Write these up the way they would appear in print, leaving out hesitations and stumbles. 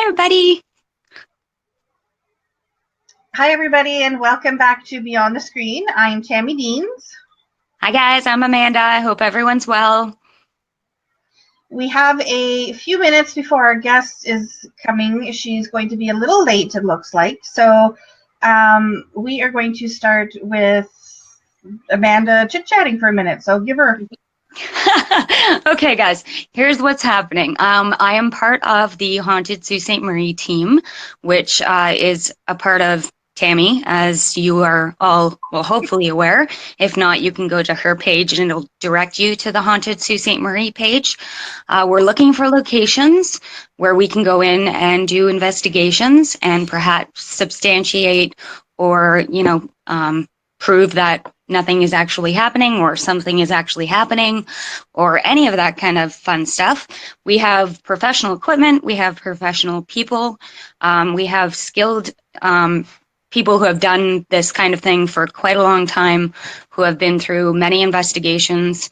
everybody. Hi, everybody, and welcome back to Beyond the Screen. I'm Tammy Deans. Hi, guys. I'm Amanda. I hope everyone's well. We have a few minutes before our guest is coming. She's going to be a little late, it looks like. So we are going to start with Amanda chit-chatting for a minute. So give her... Okay, guys, here's what's happening. I am part of the Haunted Sault Ste. Marie team, which is a part of Tammy, as you are all, well, hopefully aware. If not, you can go to her page and it'll direct you to the Haunted Sault Ste. Marie page. We're looking for locations where we can go in and do investigations and perhaps substantiate or, prove that nothing is actually happening or something is actually happening or any of that kind of fun stuff. We have professional equipment. We have professional people. We have skilled people who have done this kind of thing for quite a long time, who have been through many investigations.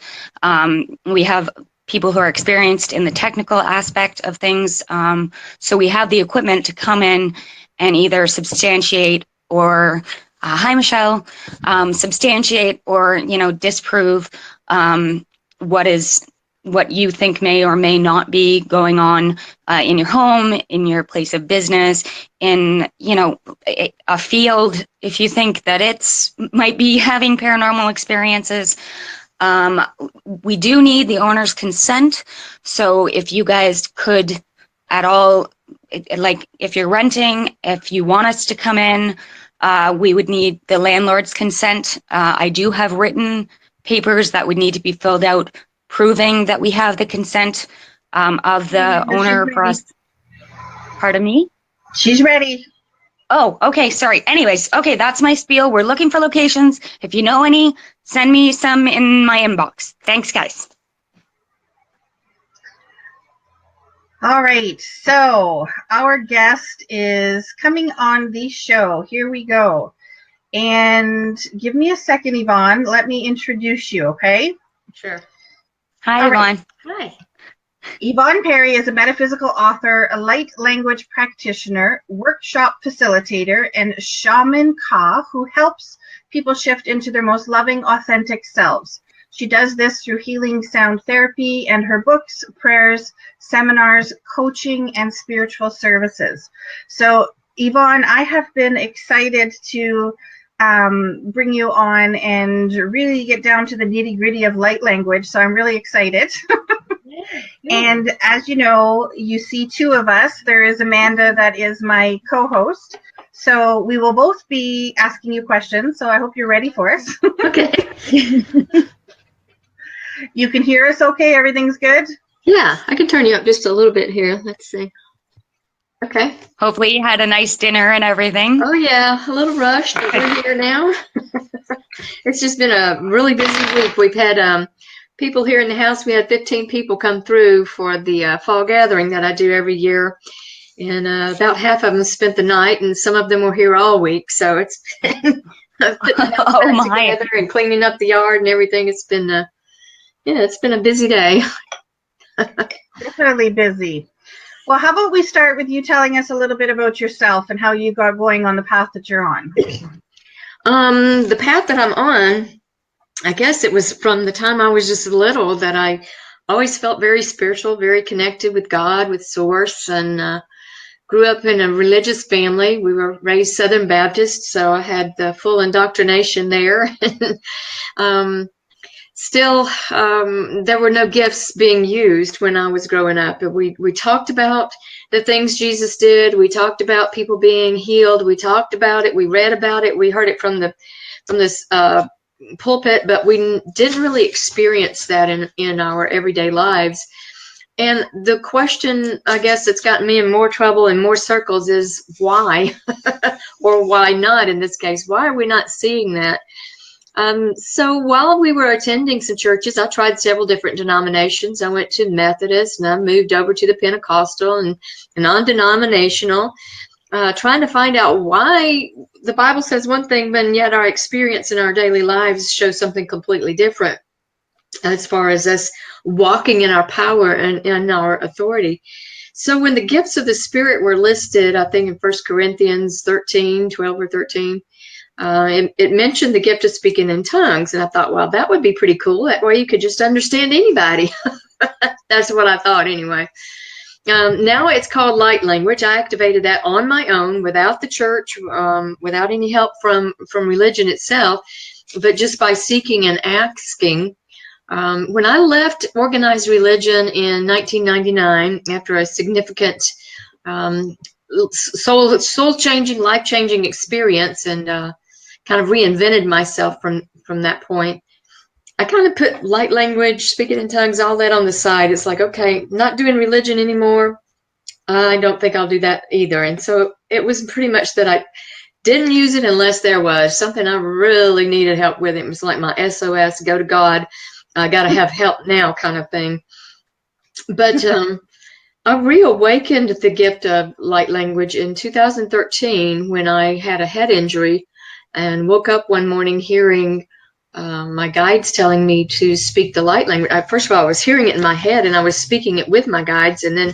We have people who are experienced in the technical aspect of things. So we have the equipment to come in and either substantiate or hi, Michelle. Substantiate or, disprove what you think may or may not be going on in your home, in your place of business, in, a field. If you think that it's might be having paranormal experiences, we do need the owner's consent. So if you guys could at all, like if you're renting, if you want us to come in, we would need the landlord's consent. I do have written papers that would need to be filled out proving that we have the consent of the owner for us. Pardon me? She's ready. Oh, okay, sorry. Anyways, okay, that's my spiel. We're looking for locations. If you know any, send me some in my inbox. Thanks, guys. All right, so our guest is coming on the show. Here we go. And give me a second, Yvonne. Let me introduce you, okay? Sure. Hi, Yvonne. Hi. Yvonne Perry is a metaphysical author, a light language practitioner, workshop facilitator, and shaman ka who helps people shift into their most loving, authentic selves. She does this through healing sound therapy and her books, prayers, seminars, coaching, and spiritual services. So, Yvonne, I have been excited to bring you on and really get down to the nitty-gritty of light language. So I'm really excited. And as you know, you see two of us. There is Amanda that is my co-host. So we will both be asking you questions. So I hope you're ready for us. Okay. You can hear us okay? Everything's good? Yeah, I can turn you up just a little bit here. Let's see. Okay. Hopefully you had a nice dinner and everything. Oh, yeah, a little rushed, but we're here now. It's just been a really busy week. We've had people here in the house. We had 15 people come through for the fall gathering that I do every year. And about half of them spent the night, and some of them were here all week. So it's been putting the house back together and cleaning up the yard and everything. It's been it's been a busy day. Definitely busy. Well, how about we start with you telling us a little bit about yourself and how you got going on the path that you're on. The path that I'm on, I guess it was from the time I was just little that I always felt very spiritual, very connected with God, with Source, and grew up in a religious family. We were raised Southern Baptist, so I had the full indoctrination there. Still, there were no gifts being used when I was growing up. But we talked about the things Jesus did. We talked about people being healed. We talked about it. We read about it. We heard it from this pulpit, but we didn't really experience that in our everyday lives. And the question, I guess, that's gotten me in more trouble and more circles is why, or why not in this case? Why are we not seeing that? So while we were attending some churches, I tried several different denominations. I went to Methodist, and I moved over to the Pentecostal and non-denominational, trying to find out why the Bible says one thing, but yet our experience in our daily lives shows something completely different as far as us walking in our power and in our authority. So when the gifts of the Spirit were listed, I think in 1 Corinthians 13, 12 or 13, it mentioned the gift of speaking in tongues. And I thought, well, that would be pretty cool. That way you could just understand anybody. That's what I thought anyway. Now it's called light language. I activated that on my own without the church, without any help from religion itself, but just by seeking and asking. When I left organized religion in 1999, after a significant soul-changing, life-changing experience, and kind of reinvented myself from that point, I kind of put light language, speaking in tongues, all that on the side. It's like, okay, not doing religion anymore. I don't think I'll do that either. And so it was pretty much that I didn't use it unless there was something I really needed help with. It was like my SOS, go to God. I got to have help now kind of thing. But I reawakened the gift of light language in 2013 when I had a head injury and woke up one morning hearing my guides telling me to speak the light language. First of all, I was hearing it in my head and I was speaking it with my guides. And then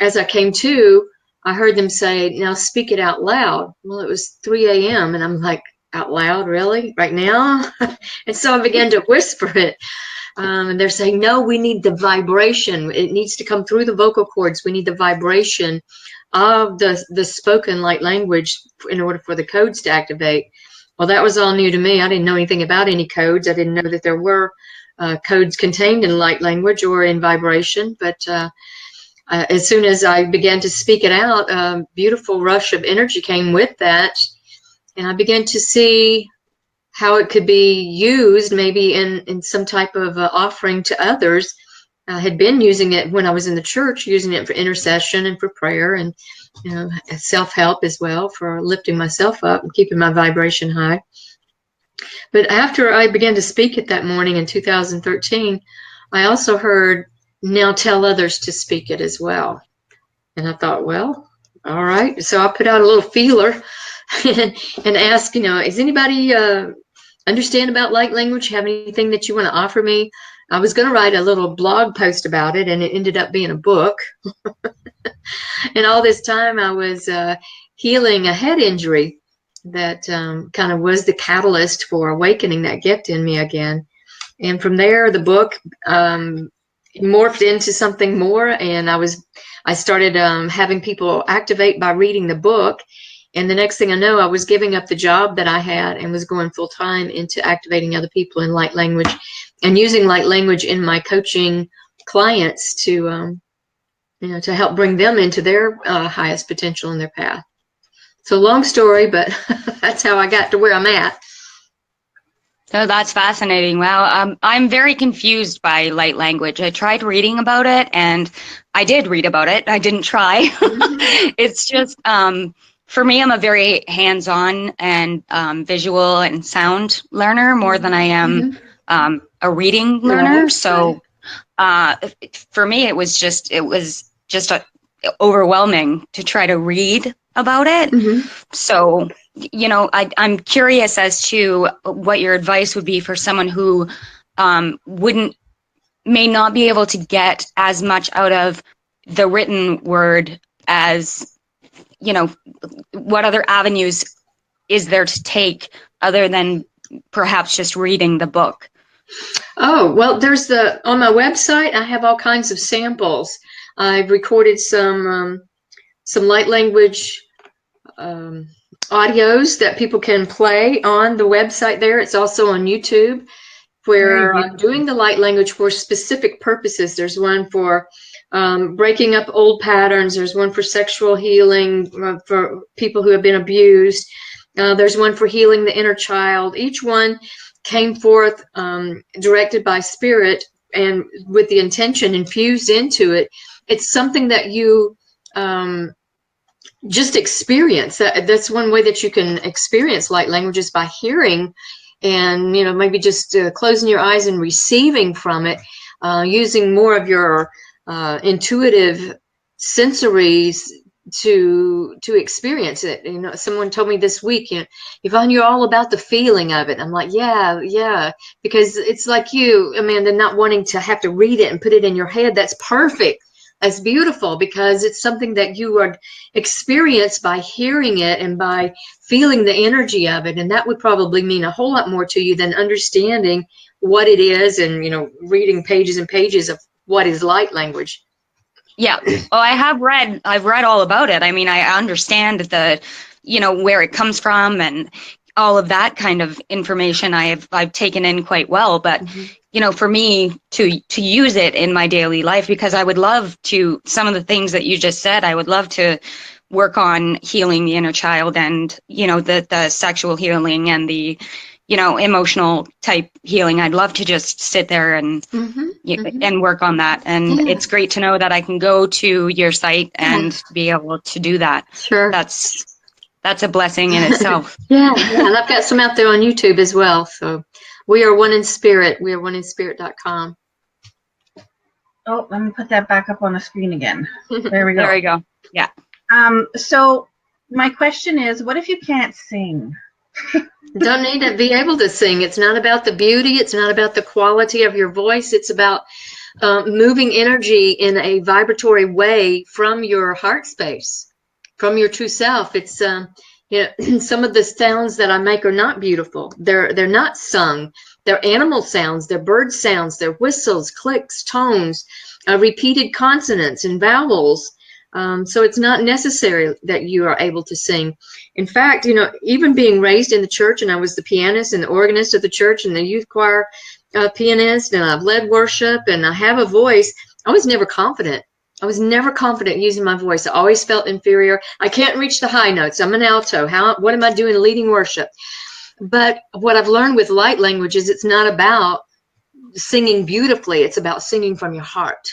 as I came to, I heard them say, now speak it out loud. Well, it was 3 a.m. and I'm like, out loud, really? Right now? And so I began to whisper it. And they're saying, no, we need the vibration. It needs to come through the vocal cords. We need the vibration of the spoken light language in order for the codes to activate. Well, that was all new to me. I didn't know anything about any codes. I didn't know that there were codes contained in light language or in vibration. But as soon as I began to speak it out, a beautiful rush of energy came with that. And I began to see how it could be used maybe in some type of offering to others. I had been using it when I was in the church, using it for intercession and for prayer and self-help as well, for lifting myself up and keeping my vibration high. But after I began to speak it that morning in 2013, I also heard, now tell others to speak it as well. And I thought, well, all right. So I put out a little feeler and asked, is anybody understand about light language? Have anything that you want to offer me? I was going to write a little blog post about it, and it ended up being a book. And all this time I was healing a head injury that kind of was the catalyst for awakening that gift in me again. And from there, the book morphed into something more, and I started having people activate by reading the book. And the next thing I know, I was giving up the job that I had and was going full time into activating other people in light language and using light language in my coaching clients to help bring them into their highest potential in their path. So long story, but that's how I got to where I'm at. So that's fascinating. Wow. I'm very confused by light language. I tried reading about it, and I did read about it. I didn't try. It's just, for me, I'm a very hands-on and visual and sound learner more than I am a reading learner. Right. So for me, it was just overwhelming to try to read about it. Mm-hmm. So, I'm curious as to what your advice would be for someone who may not be able to get as much out of the written word as, what other avenues is there to take other than perhaps just reading the book? Oh, well, on my website, I have all kinds of samples. I've recorded some light language audios that people can play on the website there. It's also on YouTube, where I'm doing the light language for specific purposes. There's one for breaking up old patterns. There's one for sexual healing for people who have been abused. There's one for healing the inner child. Each one came forth directed by Spirit and with the intention infused into it. It's something that you just experience. That's one way that you can experience light language, is by hearing and, maybe just closing your eyes and receiving from it, using more of your intuitive sensories to experience it. Someone told me this week, Yvonne, you're all about the feeling of it. I'm like, yeah, because it's like you, Amanda, not wanting to have to read it and put it in your head. That's perfect. as beautiful, because it's something that you are experienced by hearing it and by feeling the energy of it. And that would probably mean a whole lot more to you than understanding what it is and, you know, reading pages and pages of what is light language. Yeah. Oh, I've read all about it. I mean, I understand the, you know, where it comes from and all of that kind of information I've taken in quite well. But, you know, for me to use it in my daily life, because I would love to, some of the things that you just said, I would love to work on healing the inner child and, you know, the sexual healing and the, you know, emotional type healing. I'd love to just sit there and and work on that. And it's great to know that I can go to your site and be able to do that. Sure. That's a blessing in itself. Yeah. And I've got some out there on YouTube as well. So we are one in spirit. We are oneinspirit.com. Oh, let me put that back up on the screen again. There we go. There we go. Yeah. So my question is, what if you can't sing? Don't need to be able to sing. It's not about the beauty. It's not about the quality of your voice. It's about moving energy in a vibratory way from your heart space, from your true self. It's you know, some of the sounds that I make are not beautiful. They're not sung. They're animal sounds. They're bird sounds. They're whistles, clicks, tones, repeated consonants and vowels. So it's not necessary that you are able to sing. In fact, you know, even being raised in the church, and I was the pianist and the organist of the church and the youth choir pianist, and I've led worship and I have a voice, I was never confident. I was never confident using my voice. I always felt inferior. I can't reach the high notes. I'm an alto. What am I doing leading worship? But what I've learned with light language is it's not about singing beautifully. It's about singing from your heart.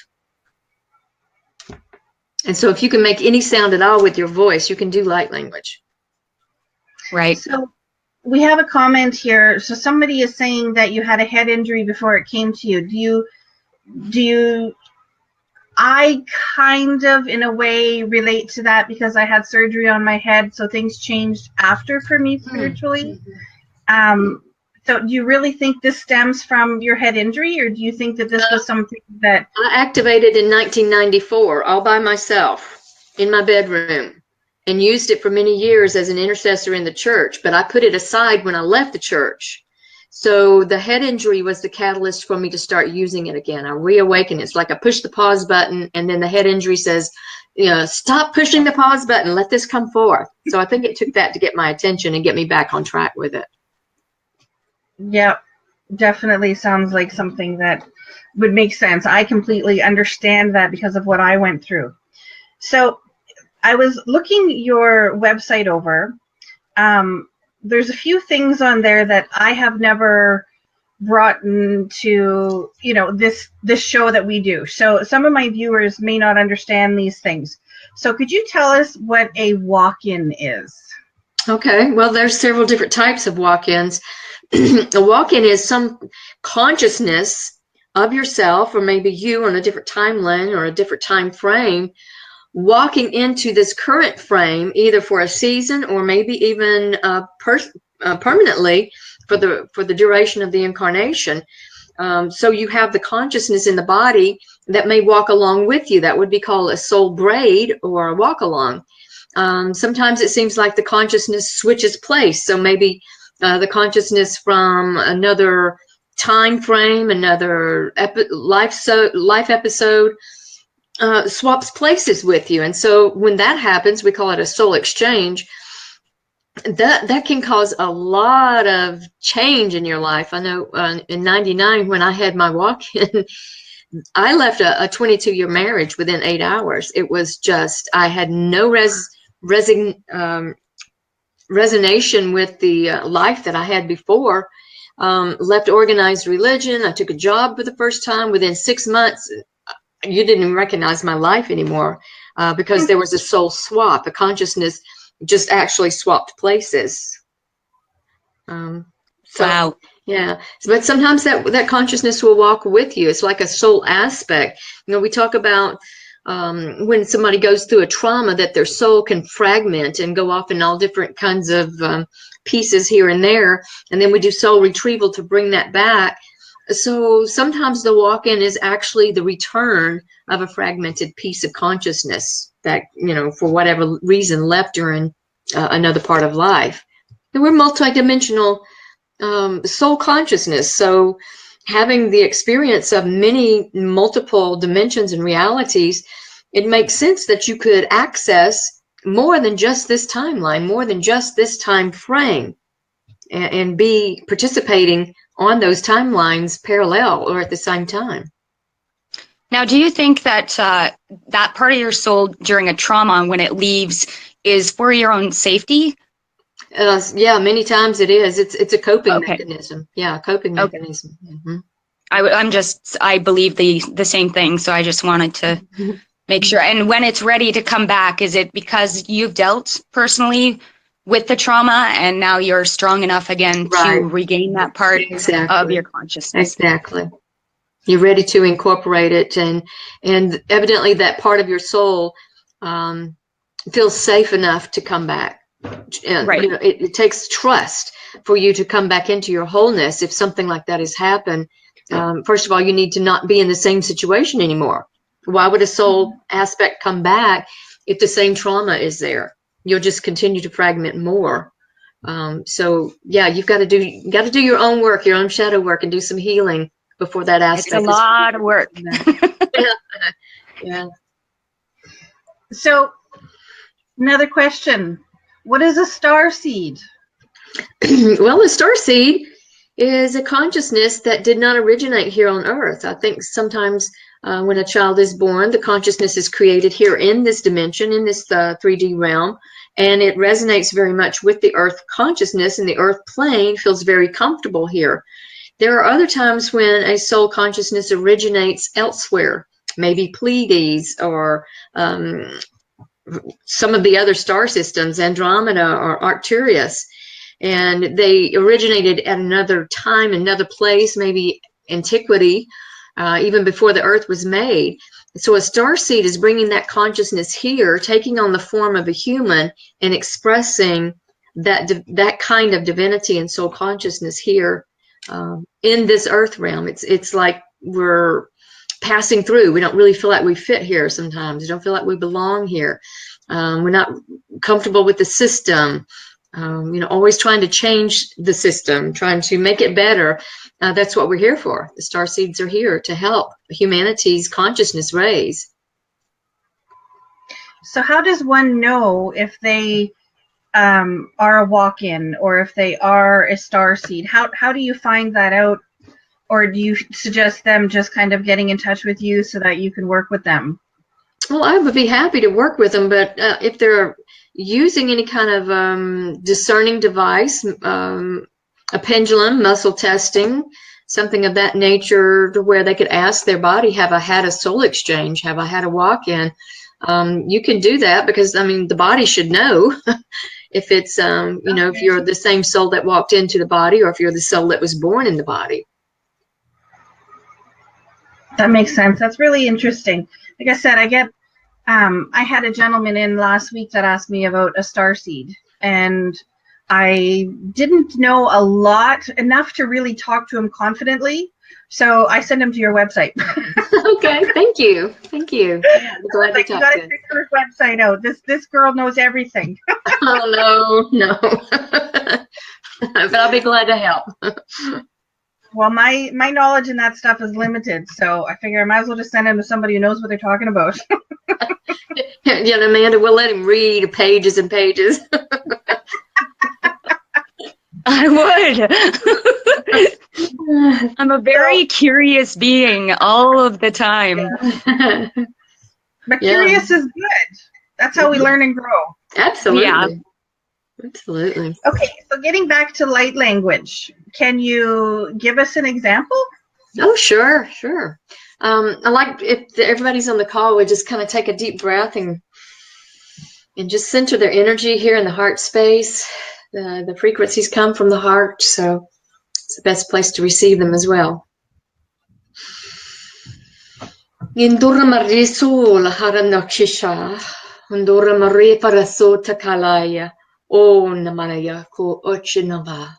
And so if you can make any sound at all with your voice, you can do light language. Right. So we have a comment here. So somebody is saying that you had a head injury before it came to you. Do you, I kind of, in a way, relate to that because I had surgery on my head, so things changed after for me spiritually. So do you really think this stems from your head injury, or do you think that this was something that... I activated in 1994 all by myself in my bedroom and used it for many years as an intercessor in the church, but I put it aside when I left the church. So the head injury was the catalyst for me to start using it again. I reawaken. It's like I push the pause button, and then the head injury says, you know, stop pushing the pause button, let this come forth. So I think it took that to get my attention and get me back on track with it. Yeah, definitely sounds like something that would make sense. I completely understand that because of what I went through. So I was looking your website over. There's a few things on there that I have never brought into, you know, this show that we do. So some of my viewers may not understand these things. So could you tell us what a walk-in is? Okay, well, there's several different types of walk-ins. A walk-in is some consciousness of yourself, or maybe you on a different timeline or a different time frame, walking into this current frame, either for a season or maybe even permanently for the duration of the incarnation. So you have the consciousness in the body that may walk along with you. That would be called a soul braid or a walk along. Sometimes it seems like the consciousness switches place. So maybe the consciousness from another time frame, another life episode, swaps places with you. And so when that happens, we call it a soul exchange. That can cause a lot of change in your life. I know in '99, when I had my walk-in, I left a 22-year marriage within 8 hours. It was just, I had no resonation with the life that I had before. Left organized religion. I took a job for the first time. Within 6 months, you didn't even recognize my life anymore because there was a soul swap. A consciousness just actually swapped places. Wow. Yeah. But sometimes that consciousness will walk with you. It's like a soul aspect. You know, we talk about when somebody goes through a trauma, that their soul can fragment and go off in all different kinds of pieces here and there. And then we do soul retrieval to bring that back. So sometimes the walk-in is actually the return of a fragmented piece of consciousness that, for whatever reason left during another part of life. And we're multidimensional soul consciousness. So having the experience of many multiple dimensions and realities, it makes sense that you could access more than just this timeline, more than just this time frame, and be participating on those timelines parallel or at the same time. Now, do you think that that part of your soul during a trauma, when it leaves, is for your own safety? Yeah, many times it is. It's a coping Okay. mechanism. Yeah, coping Okay. mechanism. Mm-hmm. I believe the same thing, so I just wanted to make sure. And when it's ready to come back, is it because you've dealt personally with the trauma and now you're strong enough again Right. to regain that part Exactly. of your consciousness? Exactly. You're ready to incorporate it, and evidently that part of your soul feels safe enough to come back. Right. It takes trust for you to come back into your wholeness. If something like that has happened, first of all, you need to not be in the same situation anymore. Why would a soul aspect come back if the same trauma is there? You'll just continue to fragment more. So yeah, you've got to do your own work, your own shadow work, and do some healing before that aspect. It's a lot of work. Yeah. So, another question. What is a star seed? Well, a star seed is a consciousness that did not originate here on Earth. I think sometimes when a child is born, the consciousness is created here in this dimension, in this 3D realm, and it resonates very much with the Earth consciousness, and the Earth plane feels very comfortable here. There are other times when a soul consciousness originates elsewhere, maybe Pleiades or some of the other star systems, Andromeda or Arcturus, and they originated at another time, another place, maybe antiquity, even before the Earth was made. So a star seed is bringing that consciousness here, taking on the form of a human and expressing that kind of divinity and soul consciousness here in this Earth realm. It's like we're passing through. We don't really feel like we fit here sometimes. We don't feel like we belong here. We're not comfortable with the system. Always trying to change the system, trying to make it better. That's what we're here for. The star seeds are here to help humanity's consciousness raise. So how does one know if they are a walk-in or if they are a star seed? How do you find that out? Or do you suggest them just kind of getting in touch with you so that you can work with them? Well, I would be happy to work with them, but if they're using any kind of discerning device, a pendulum, muscle testing, something of that nature, to where they could ask their body, have I had a soul exchange? Have I had a walk-in? You can do that because, the body should know if it's, if you're the same soul that walked into the body or if you're the soul that was born in the body. That makes sense. That's really interesting. Like I said, I had a gentleman in last week that asked me about a starseed, and I didn't know a lot, enough to really talk to him confidently. So I sent him to your website. Okay, thank you. Yeah, I'm glad you got to check her website out. This girl knows everything. Oh no. But I'll be glad to help. Well, my knowledge in that stuff is limited, so I figure I might as well just send him to somebody who knows what they're talking about. Yeah, Amanda, we'll let him read pages and pages. I would. I'm a very curious being all of the time. Yeah. But curious is good. That's how we learn and grow. Absolutely. Yeah. Absolutely. Okay, so getting back to light language, can you give us an example? Oh, sure. I like if everybody's on the call, we just kind of take a deep breath and just center their energy here in the heart space. The frequencies come from the heart, so it's the best place to receive them as well. Indura marisu lahara nakisha, indura mari paraso takalaya, o namaraya ko ochinava.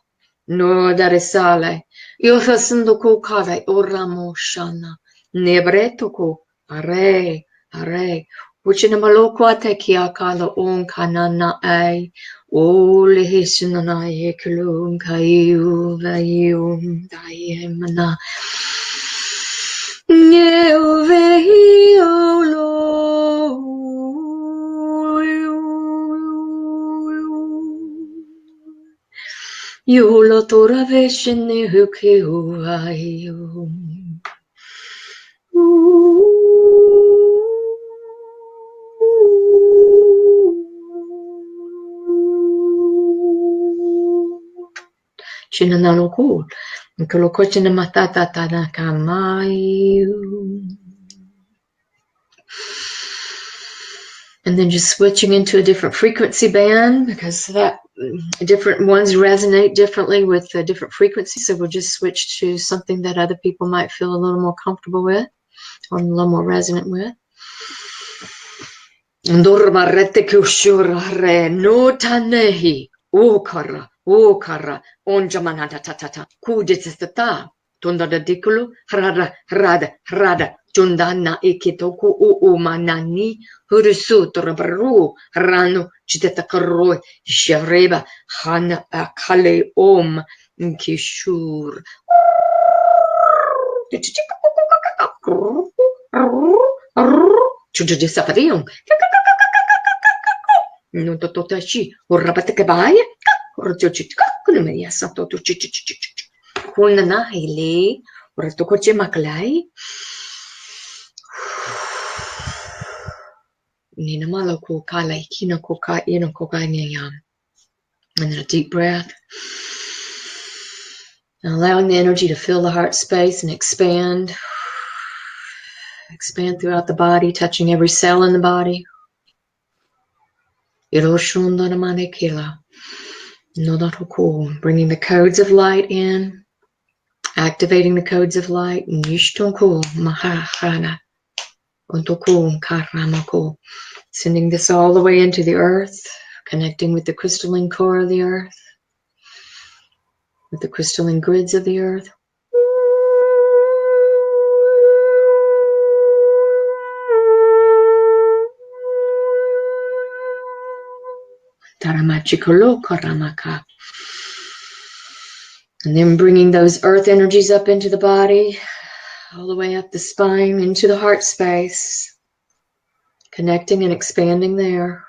No daresale. Io fascindo ko kare oramo shana. Nebreto ko are are. Uchina maloko ate kia kala on kanana ai. O le hisuna e kulun kaiu vaiu mana. Nye vehi Yulo tora veshene huke uayu. Chinanaloku. Nkolokochina matata tanakamayu. And then just switching into a different frequency band, because that different ones resonate differently with different frequencies. So we'll just switch to something that other people might feel a little more comfortable with or a little more resonant with. Ndormarete kushurare no tanehi okara onjamanata tatata kuditata tondada dikulu rada jundana ikitoku manani hurusu torabaru rano chitatakaroi shareba hana akale kishur Chujudisapadium. No totachi, or rabatakabai, or Jochikunia Sato to Kunana Hile, or Tokoche Makalai. Nina Malako Kala, Kina Koka, Ino Koka Nyam. And then a deep breath. And allowing the energy to fill the heart space and expand. Expand throughout the body, touching every cell in the body. Bringing the codes of light in, activating the codes of light. Sending this all the way into the earth, connecting with the crystalline core of the earth, with the crystalline grids of the earth. And then bringing those earth energies up into the body, all the way up the spine, into the heart space, connecting and expanding there.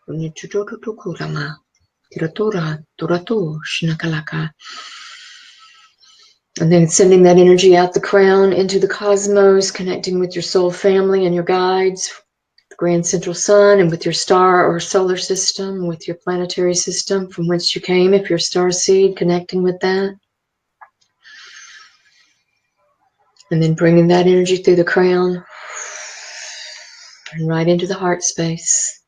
And then sending that energy out the crown into the cosmos, connecting with your soul family and your guides, the grand central sun, and with your star or solar system, with your planetary system from whence you came, if you're a star seed, connecting with that. And then bringing that energy through the crown and right into the heart space.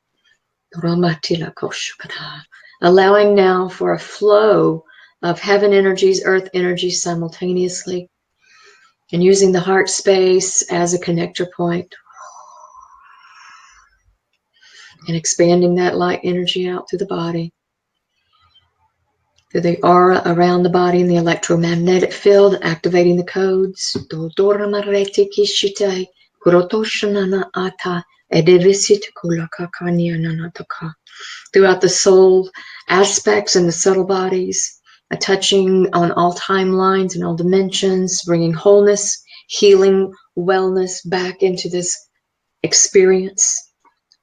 Allowing now for a flow of heaven energies, earth energies simultaneously, and using the heart space as a connector point, and expanding that light energy out through the body, through the aura around the body and the electromagnetic field, activating the codes. Throughout the soul aspects and the subtle bodies, a touching on all timelines and all dimensions, bringing wholeness, healing, wellness back into this experience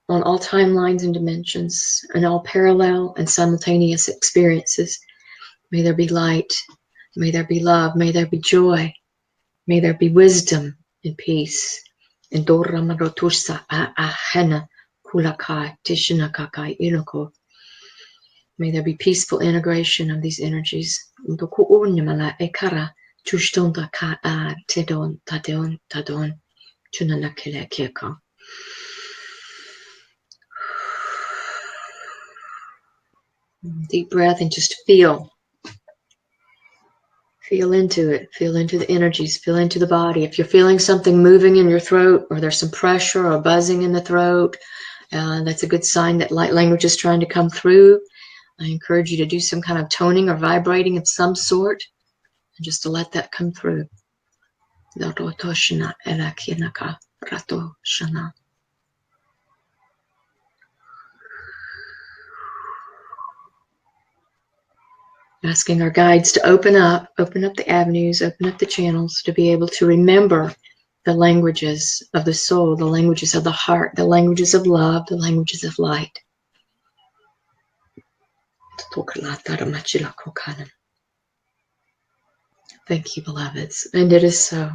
on all timelines and dimensions, and all parallel and simultaneous experiences. May there be light, may there be love, may there be joy, may there be wisdom and peace. And may there be peaceful integration of these energies. Deep breath and just feel. Feel into it. Feel into the energies. Feel into the body. If you're feeling something moving in your throat, or there's some pressure or buzzing in the throat, that's a good sign that light language is trying to come through. I encourage you to do some kind of toning or vibrating of some sort, and just to let that come through. Asking our guides to open up the avenues, open up the channels, to be able to remember the languages of the soul, the languages of the heart, the languages of love, the languages of light. Thank you, beloveds. And it is so.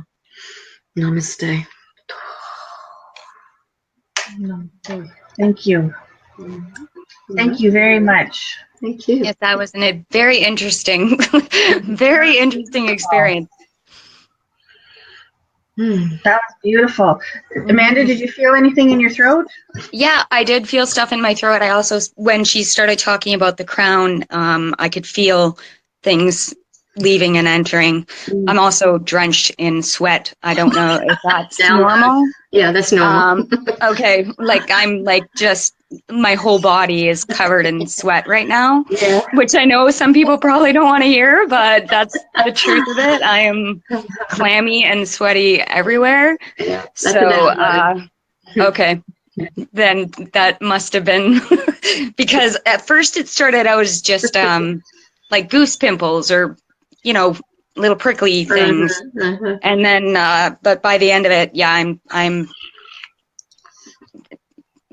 Namaste. Thank you. Thank you very much. Thank you. Yes, that was a very interesting, very interesting experience. That was beautiful. Amanda, did you feel anything in your throat? Yeah, I did feel stuff in my throat. I also, when she started talking about the crown, I could feel things leaving and entering. I'm also drenched in sweat. I don't know if that's normal. Yeah, that's normal. Okay, like I'm like just, my whole body is covered in sweat right now, Yeah. which I know some people probably don't want to hear, but that's the truth of it. I am clammy and sweaty everywhere. Yeah, So, okay, then that must have been because at first it started out as just like goose pimples or, you know, little prickly things. And then, but by the end of it, yeah,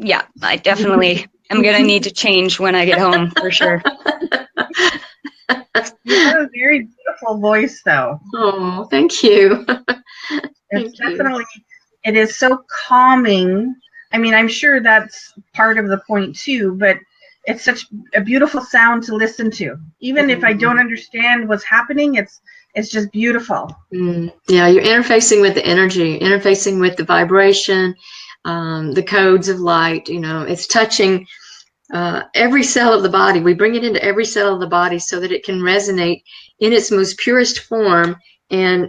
yeah, I definitely am going to need to change when I get home for sure. You have a very beautiful voice, though. Oh, thank you. It's definitely, it is so calming. I mean, I'm sure that's part of the point too, but it's such a beautiful sound to listen to. Even if I don't understand what's happening, it's just beautiful. Yeah, you're interfacing with the energy, interfacing with the vibration, the codes of light. You know, it's touching every cell of the body. We bring it into every cell of the body so that it can resonate in its most purest form and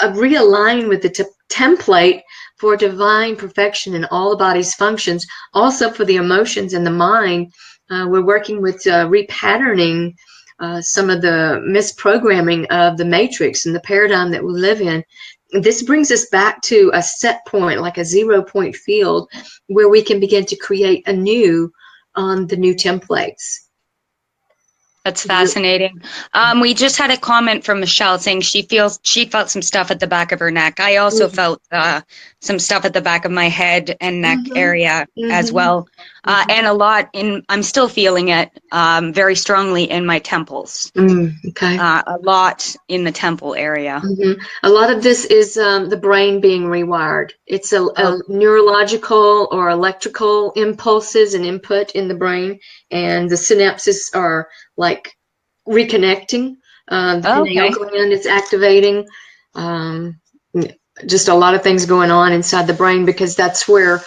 realign with the template for divine perfection in all the body's functions. Also for the emotions and the mind, we're working with repatterning some of the misprogramming of the matrix and the paradigm that we live in. This brings us back to a set point, like a 0 point field, where we can begin to create anew on the new templates. That's fascinating. We just had a comment from Michelle saying she felt some stuff at the back of her neck. I also felt some stuff at the back of my head and neck area as well. And a lot I'm still feeling it very strongly in my temples. Okay. A lot in the temple area. A lot of this is the brain being rewired. It's a neurological or electrical impulses and input in the brain, and the synapses are like reconnecting. The pineal gland is activating. Just a lot of things going on inside the brain, because that's where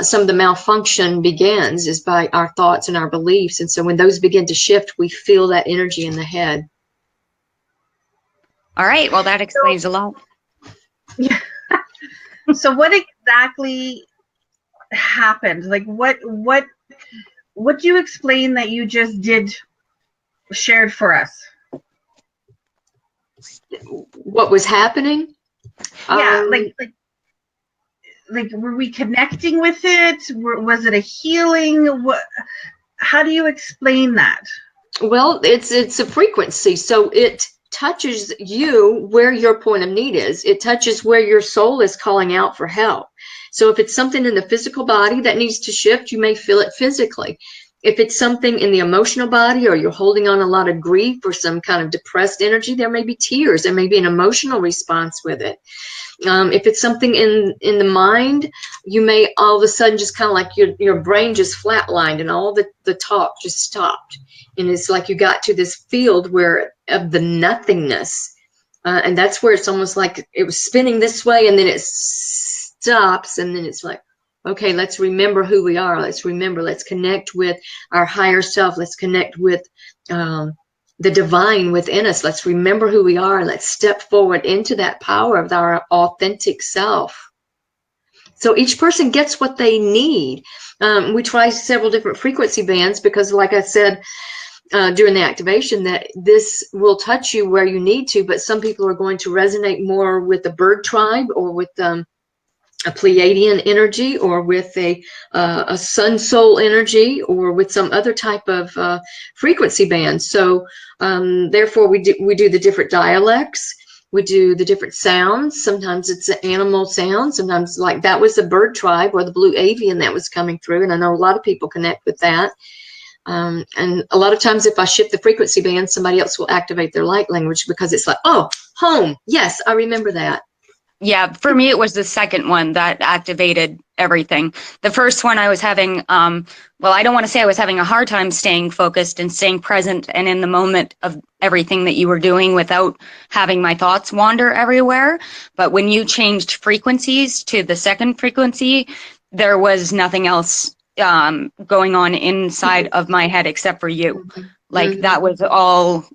some of the malfunction begins, is by our thoughts and our beliefs. And so when those begin to shift, we feel that energy in the head. All right. Well, that explains a lot. Yeah. So what exactly happened? Like what do you explain that you just shared for us? What was happening? Yeah, like were we connecting with it? Was it a healing? How do you explain that? Well, it's a frequency, so it touches you where your point of need is. It touches where your soul is calling out for help. So if it's something in the physical body that needs to shift, you may feel it physically. If it's something in the emotional body, or you're holding on a lot of grief or some kind of depressed energy, there may be tears. There may be an emotional response with it. If it's something in the mind, you may all of a sudden just kind of like your brain just flatlined and all the talk just stopped. And it's like you got to this field where of the nothingness. And that's where it's almost like it was spinning this way, and then it stops, and then it's like, okay, let's remember who we are. Let's connect with our higher self. Let's connect with the divine within us. Let's remember who we are. Let's step forward into that power of our authentic self. So each person gets what they need. We try several different frequency bands because, like I said, during the activation that this will touch you where you need to, but some people are going to resonate more with the bird tribe or with a Pleiadian energy or with a sun soul energy or with some other type of frequency band. So therefore we do the different dialects. We do the different sounds. Sometimes it's an animal sound. Sometimes, like that was the bird tribe or the blue avian that was coming through. And I know a lot of people connect with that. And a lot of times if I shift the frequency band, somebody else will activate their light language because it's like, oh, home. Yes, I remember that. Yeah, for me, it was the second one that activated everything. The first one I was having, well, I don't want to say I was having a hard time staying focused and staying present and in the moment of everything that you were doing without having my thoughts wander everywhere. But when you changed frequencies to the second frequency, there was nothing else going on inside of my head except for you. Like that was all,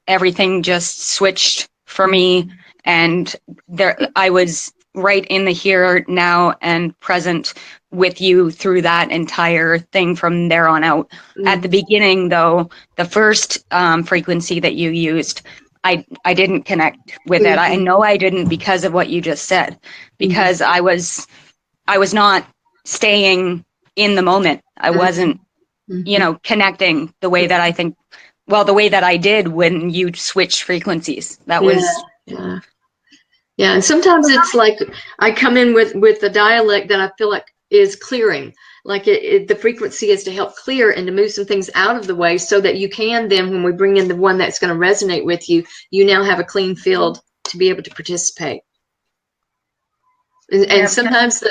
everything just switched for me. And there, I was right in the here, now, and present with you through that entire thing from there on out. At the beginning, though, the first frequency that you used, I didn't connect with it. I know I didn't because of what you just said, because I was not staying in the moment. I wasn't, connecting the way that I think, well, the way that I did when you switched frequencies. That was... Yeah, and sometimes it's like I come in with the dialect that I feel like is clearing. Like the frequency is to help clear and to move some things out of the way so that you can then, when we bring in the one that's going to resonate with you, you now have a clean field to be able to participate. And sometimes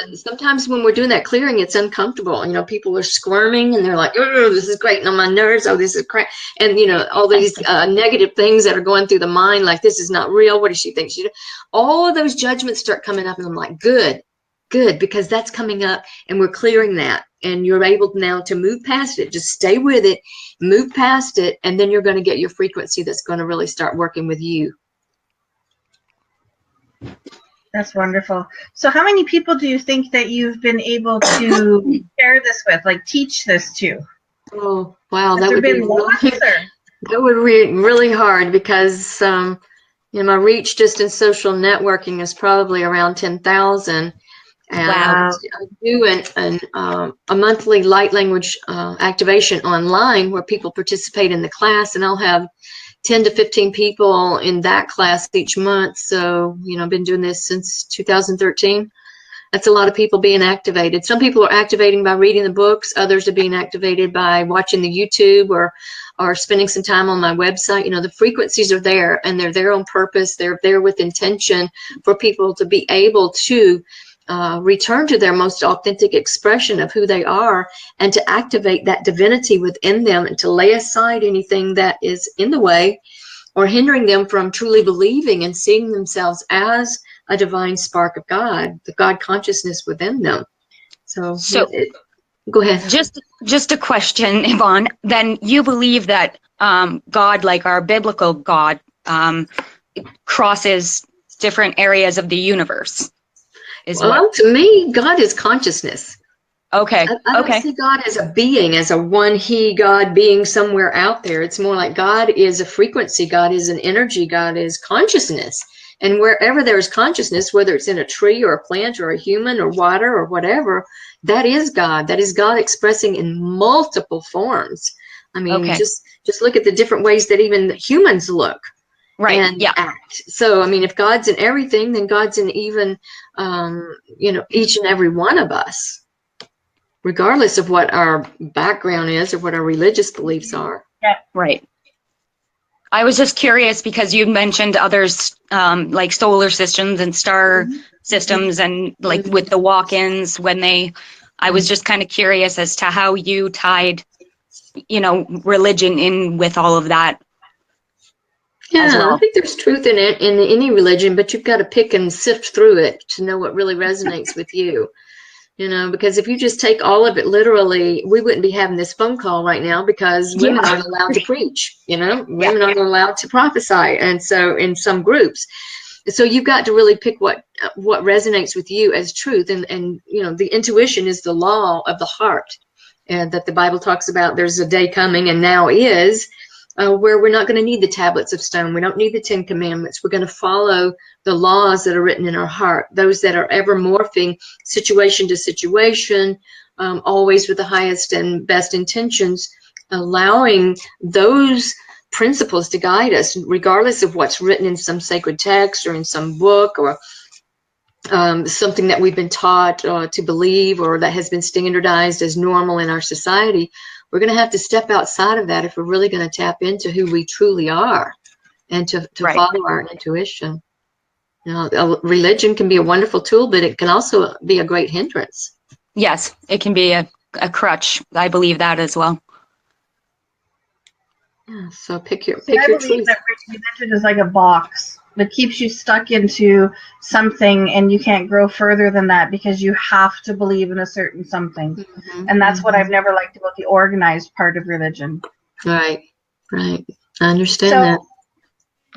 when we're doing that clearing, it's uncomfortable. You know, people are squirming and they're like, oh, this is grating on my nerves. Oh, this is crap. And, you know, all these negative things that are going through the mind, like, this is not real. What does she think? All of those judgments start coming up. And I'm like, good, because that's coming up and we're clearing that. And you're able now to move past it. Just stay with it, move past it. And then you're going to get your frequency that's going to really start working with you. That's wonderful. So how many people do you think that you've been able to share this with, like teach this to? Oh, wow. That would be really hard because, you know, my reach just in social networking is probably around 10,000. And wow. I do a monthly light language activation online where people participate in the class, and I'll have 10 to 15 people in that class each month. So, you know, I've been doing this since 2013. That's a lot of people being activated. Some people are activating by reading the books. Others are being activated by watching the YouTube or spending some time on my website. You know, the frequencies are there and they're there on purpose. They're there with intention for people to be able to return to their most authentic expression of who they are and to activate that divinity within them and to lay aside anything that is in the way or hindering them from truly believing and seeing themselves as a divine spark of God, the God consciousness within them. So go ahead. Just a question, Yvonne. Then you believe that God, like our biblical God, crosses different areas of the universe? Well, to me, God is consciousness. Okay. I don't see God as a being, as a one he God being somewhere out there. It's more like God is a frequency. God is an energy. God is consciousness. And wherever there's consciousness, whether it's in a tree or a plant or a human or water or whatever, that is God. That is God expressing in multiple forms. I mean, just look at the different ways that even humans look. Right. And act. So, I mean, if God's in everything, then God's in even, you know, each and every one of us, regardless of what our background is or what our religious beliefs are. Yeah. Right. I was just curious because you mentioned others like solar systems and star systems and like with the walk-ins I was just kind of curious as to how you tied, you know, religion in with all of that. Yeah, well. I think there's truth in it in any religion, but you've got to pick and sift through it to know what really resonates with you. You know, because if you just take all of it literally, we wouldn't be having this phone call right now because women aren't allowed to preach. You know, women aren't allowed to prophesy, and so in some groups, so you've got to really pick what resonates with you as truth, and you know, the intuition is the law of the heart. and that the Bible talks about there's a day coming, and now is, where we're not going to need the tablets of stone. We don't need the 10 Commandments. We're going to follow the laws that are written in our heart, those that are ever morphing situation to situation, always with the highest and best intentions, allowing those principles to guide us, regardless of what's written in some sacred text or in some book or something that we've been taught to believe or that has been standardized as normal in our society. We're going to have to step outside of that if we're really going to tap into who we truly are and to Right. follow our intuition. You know, religion can be a wonderful tool, but it can also be a great hindrance. Yes, it can be a crutch. I believe that as well. Yeah, so pick your I believe truth. that religion is like a box that keeps you stuck into something, and you can't grow further than that because you have to believe in a certain something. Mm-hmm. And that's what I've never liked about the organized part of religion. Right. I understand So that.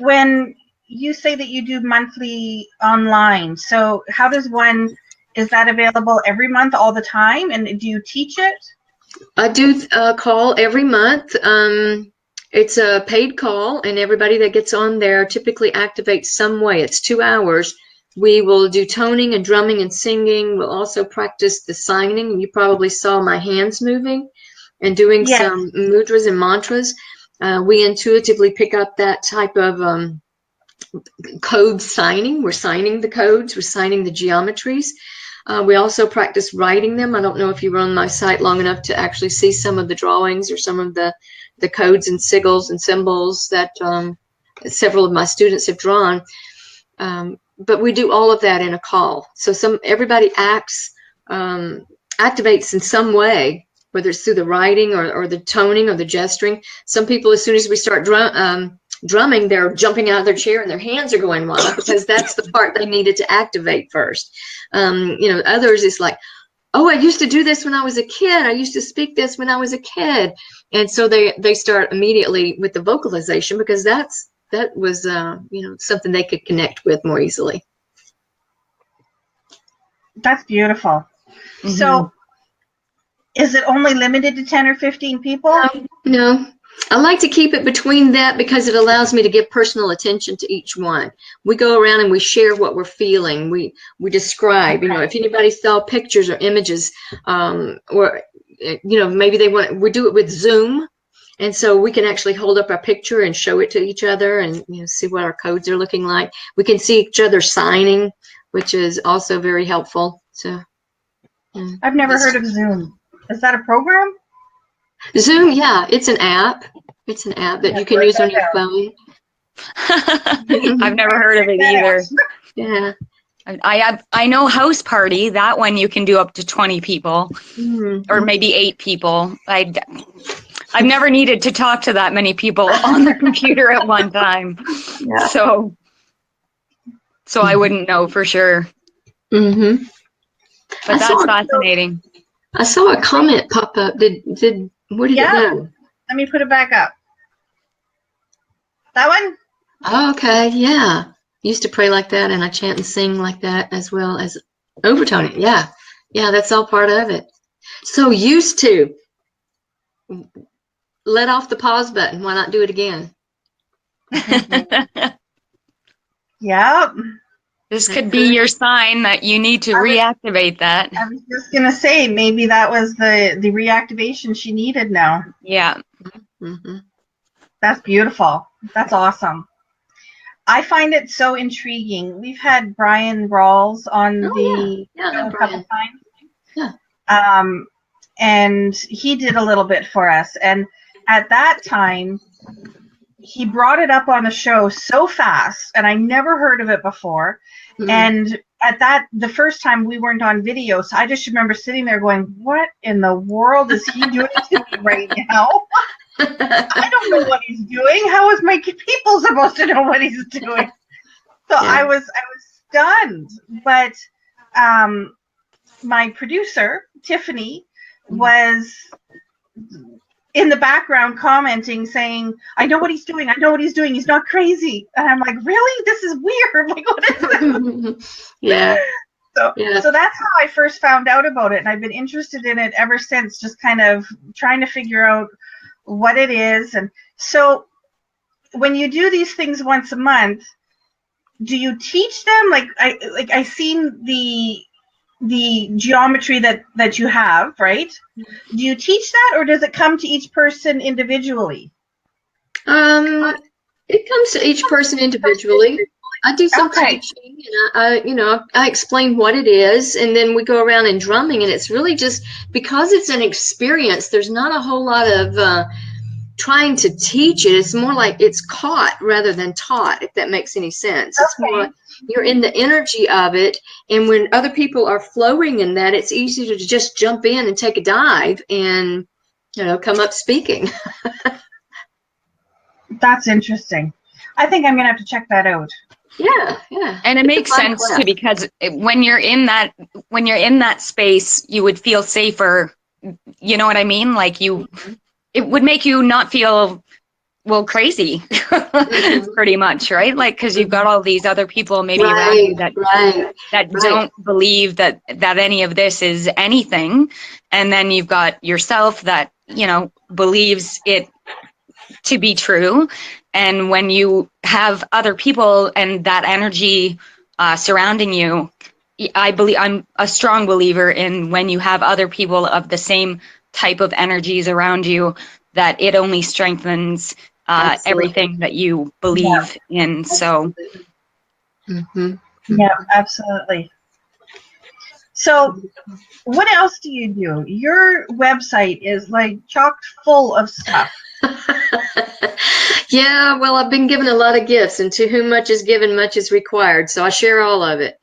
when you say that you do monthly online, so how does one, is that available every month all the time? And do you teach it? I do call every month. It's a paid call, and everybody that gets on there typically activates some way. It's 2 hours. We will do toning and drumming and singing. We'll also practice the signing. You probably saw my hands moving and doing Yes. some mudras and mantras. We intuitively pick up that type of code signing. We're signing the codes. We're signing the geometries. We also practice writing them. I don't know if you were on my site long enough to actually see some of the drawings or some of the codes and sigils and symbols that several of my students have drawn. But we do all of that in a call. So everybody activates in some way, whether it's through the writing or the toning or the gesturing. Some people, as soon as we start drumming, they're jumping out of their chair and their hands are going wild because that's the part they needed to activate first. Others, it's like, oh, I used to do this when I was a kid. I used to speak this when I was a kid. And so they start immediately with the vocalization because that was something they could connect with more easily. That's beautiful. Mm-hmm. So is it only limited to 10 or 15 people? No. I like to keep it between that because it allows me to give personal attention to each one. We go around and we share what we're feeling. We describe, okay. If anybody saw pictures or images, or maybe we do it with Zoom. And so we can actually hold up our picture and show it to each other and see what our codes are looking like. We can see each other signing, which is also very helpful. So I've never heard of Zoom. Is that a program? Zoom, yeah, it's an app. It's an app that you can use on your phone. I've never heard of it either. Yeah. I know House Party. That one you can do up to 20 people, or maybe 8 people. I've never needed to talk to that many people on the computer at one time, so I wouldn't know for sure. Mm-hmm. But that's fascinating. I saw a comment pop up. Where did it go? Let me put it back up. That one? Oh, okay, yeah. Used to pray like that, and I chant and sing like that, as well as overtoning. Yeah, that's all part of it. So used to. Let off the pause button. Why not do it again? Yep. This could be your sign that you need to reactivate that. I was just going to say, maybe that was the reactivation she needed now. Yeah. Mm-hmm. That's beautiful. That's awesome. I find it so intriguing. We've had Brian Rawls on a couple times. Yeah. And he did a little bit for us. And at that time, he brought it up on the show so fast, and I never heard of it before. Mm-hmm. And at the first time we weren't on video, so I just remember sitting there going, what in the world is he doing to me right now? I don't know what he's doing. How is my people supposed to know what he's doing? So I was stunned. But my producer, Tiffany, was in the background commenting, saying, I know what he's doing. He's not crazy. And I'm like, really? This is weird. Like, what is this? Yeah. Yeah. So that's how I first found out about it, and I've been interested in it ever since, just kind of trying to figure out what it is. And so when you do these things once a month, do you teach them? I seen the geometry that you have, right? Do you teach that, or does it come to each person individually? It comes to each person individually. I do some Okay. teaching, and I explain what it is, and then we go around and drumming, and it's really just because it's an experience. There's not a whole lot of trying to teach it. It's more like it's caught rather than taught, if that makes any sense. It's more like you're in the energy of it, and when other people are flowing in that, it's easy to just jump in and take a dive and come up speaking. That's interesting. I think I'm gonna have to check that out. Yeah. And it makes sense too, because when you're in that space, you would feel safer. You know what I mean? Like it would make you not feel crazy, pretty much, right? Like, because you've got all these other people maybe around you that don't believe that any of this is anything, and then you've got yourself that believes it to be true. And when you have other people and that energy surrounding you, I'm a strong believer in when you have other people of the same type of energies around you, that it only strengthens everything that you believe in. So, yeah, absolutely. So, what else do you do? Your website is like chock full of stuff. Yeah, well, I've been given a lot of gifts, and to whom much is given, much is required. So I share all of it.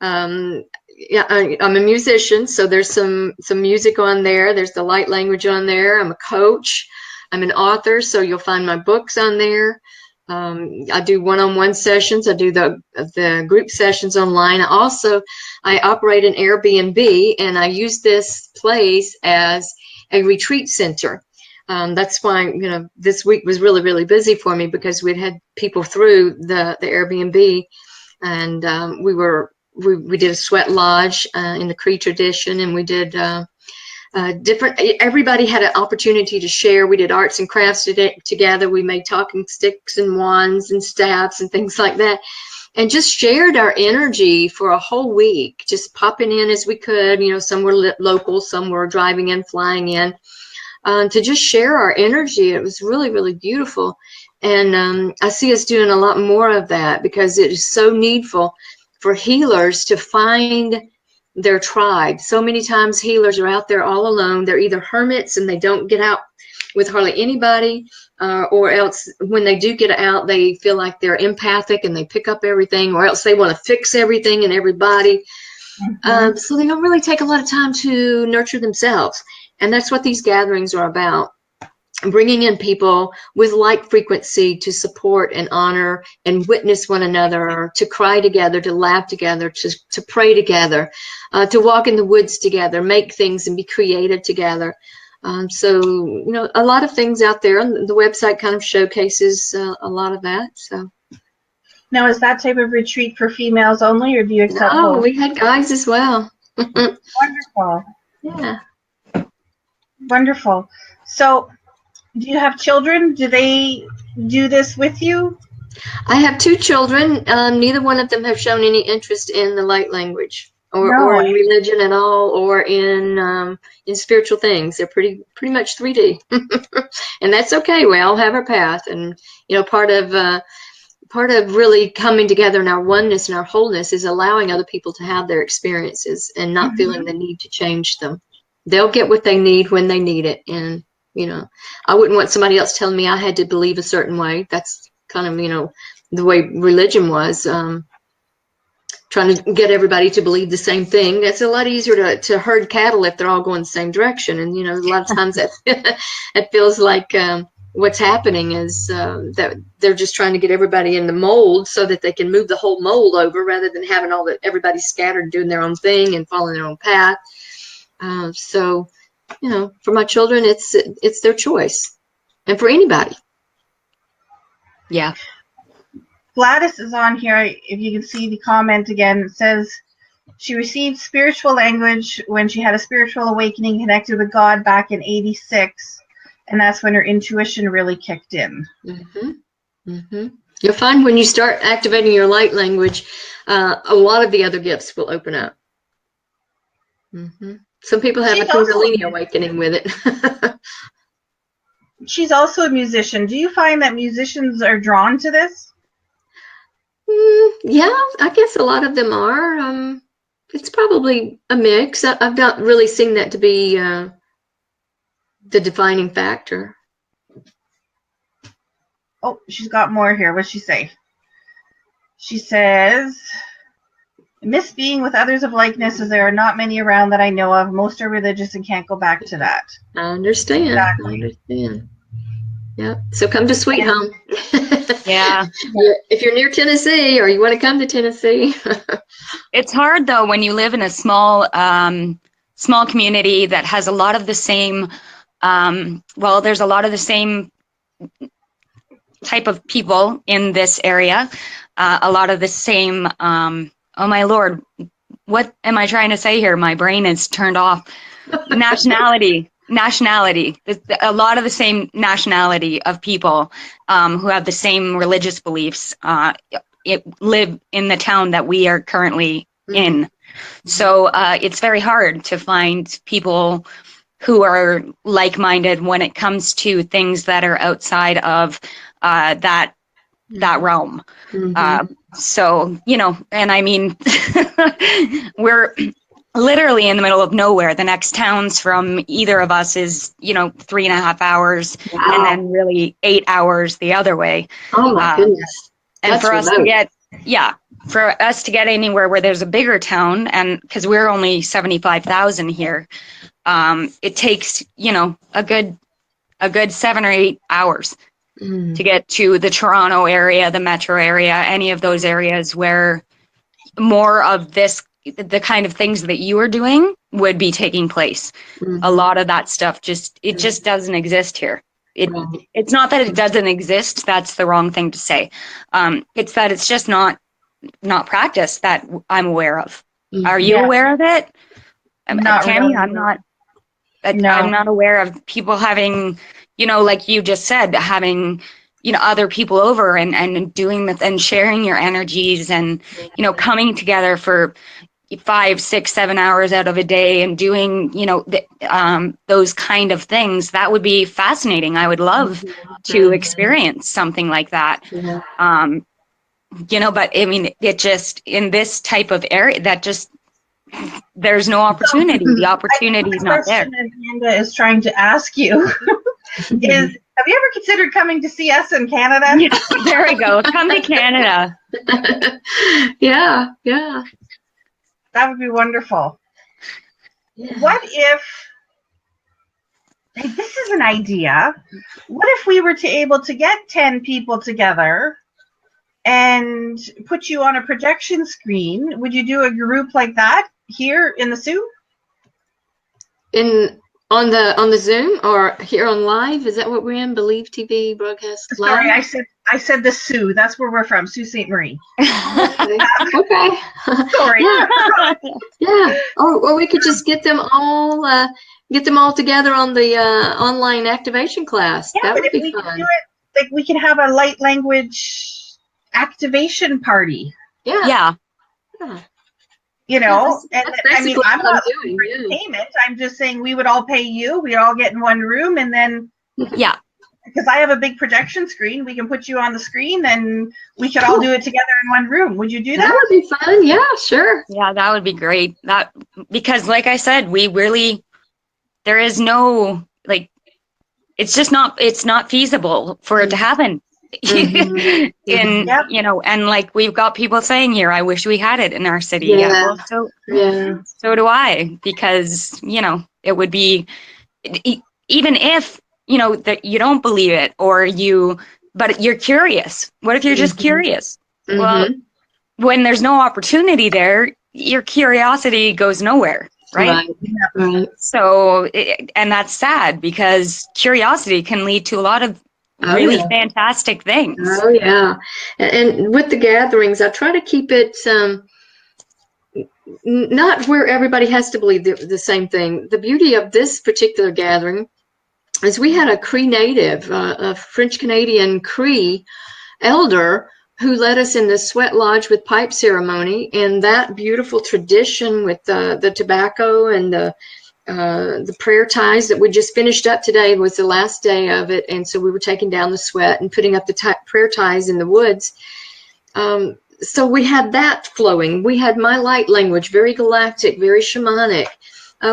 Yeah, I'm a musician, so there's some music on there. There's the light language on there. I'm a coach. I'm an author, so you'll find my books on there. I do one-on-one sessions. I do the group sessions online. I operate an Airbnb, and I use this place as a retreat center. That's why this week was really, really busy for me, because we'd had people through the Airbnb, and we did a sweat lodge in the Cree tradition, and we did everybody had an opportunity to share. We did arts and crafts together. We made talking sticks and wands and staffs and things like that, and just shared our energy for a whole week, just popping in as we could. Some were local, some were driving in, flying in, to just share our energy. It was really, really beautiful. And I see us doing a lot more of that, because it is so needful for healers to find their tribe. So many times healers are out there all alone. They're either hermits and they don't get out with hardly anybody, or else when they do get out, they feel like they're empathic and they pick up everything, or else they want to fix everything and everybody. So they don't really take a lot of time to nurture themselves. And that's what these gatherings are about. Bringing in people with like frequency to support and honor and witness one another, to cry together, to laugh together, to pray together, to walk in the woods together, make things and be creative together. So, a lot of things out there. The website kind of showcases a lot of that. So. Now, is that type of retreat for females only, or do you accept both? Oh, we had guys as well. Wonderful. Yeah. Wonderful. So, do you have children? Do they do this with you? I have 2 children. Neither one of them have shown any interest in the light language or in religion at all, or in spiritual things. They're pretty much 3D, and that's okay. We all have our path, and part of really coming together in our oneness and our wholeness is allowing other people to have their experiences and not feeling the need to change them. They'll get what they need when they need it, and I wouldn't want somebody else telling me I had to believe a certain way. That's kind of, the way religion was, trying to get everybody to believe the same thing. It's a lot easier to herd cattle if they're all going the same direction. And, a lot of times that it feels like what's happening is that they're just trying to get everybody in the mold so that they can move the whole mold over, rather than having everybody scattered doing their own thing and following their own path. So, for my children, it's their choice, and for anybody. Yeah. Gladys is on here. If you can see the comment again, it says, She received spiritual language when she had a spiritual awakening, connected with God back in '86, and that's when her intuition really kicked in. Mm-hmm. Mm-hmm. You'll find when you start activating your light language, a lot of the other gifts will open up. Mm-hmm. Some people have a Kundalini awakening with it. She's also a musician. Do you find that musicians are drawn to this? Yeah, I guess a lot of them are. It's probably a mix. I've not really seen that to be the defining factor. Oh, she's got more here. What'd she say? She says, miss being with others of likeness, as there are not many around that I know of. Most are religious and can't go back to that. I understand. Exactly. I understand. Yeah. So come to Sweet Home. Yeah. If you're near Tennessee or you want to come to Tennessee. It's hard though when you live in a small community that has a lot of the same. There's a lot of the same type of people in this area. A lot of the same. Oh my Lord, what am I trying to say here? My brain is turned off. Nationality. A lot of the same nationality of people who have the same religious beliefs live in the town that we are currently in. So it's very hard to find people who are like-minded when it comes to things that are outside of that realm. So, and I mean, we're literally in the middle of nowhere. The next towns from either of us is, 3.5 hours, Wow. and then really 8 hours the other way. Oh my goodness. And for us to get anywhere where there's a bigger town, and because we're only 75,000 here, it takes, a good 7 or 8 hours to get to the Toronto area, the metro area, any of those areas where more of the kind of things that you are doing would be taking place. A lot of that stuff just doesn't exist here. It's not that it doesn't exist. That's the wrong thing to say. It's that it's just not practiced that I'm aware of. Are you aware of it? Tammy, really. I'm not aware of people having, like you just said, having, other people over and doing that and sharing your energies and, coming together for 5, 6, 7 hours out of a day and doing, those kind of things. That would be fascinating. I would love to experience something like that. But I mean, it just, in this type of area, that just, there's no opportunity. The opportunity is not there. The question Amanda is trying to ask you is, have you ever considered coming to see us in Canada? Yeah, there we go. Come to Canada. Yeah. That would be wonderful. Yeah. What if, this is an idea, what if we were able to get 10 people together and put you on a projection screen? Would you do a group like that here in the Sioux? On the Zoom or here on live? Is that what we're in? Believe TV broadcast live? Sorry, I said the Sioux. That's where we're from, Sault Ste. Marie. Okay. Sorry. Yeah. Or we could just get them all together on the online activation class. Yeah, that would be we fun. Could do it, like we could have a light language activation party. Yeah. And I mean, I'm not doing payment. I'm just saying we would all pay you. We'd all get in one room, and then because I have a big projection screen, we can put you on the screen, and we could all do it together in one room. Would you do that? That would be fun. Yeah, sure. Yeah, that would be great. Because, like I said, there is no it's not feasible for it to happen. And like we've got people saying here, I wish we had it in our city. Yeah. So do I, because it would be, even if that you don't believe it but you're curious. What if you're just curious? Well, when there's no opportunity there, your curiosity goes nowhere. Right. So, and that's sad, because curiosity can lead to a lot of really fantastic things. Oh yeah. And with the gatherings, I try to keep it not where everybody has to believe the same thing. The beauty of this particular gathering is we had a Cree native, a French Canadian Cree elder who led us in the sweat lodge with pipe ceremony, and that beautiful tradition with the tobacco and the prayer ties that we just finished up today was the last day of it. And so we were taking down the sweat and putting up the prayer ties in the woods. So we had that flowing. We had my light language, very galactic, very shamanic.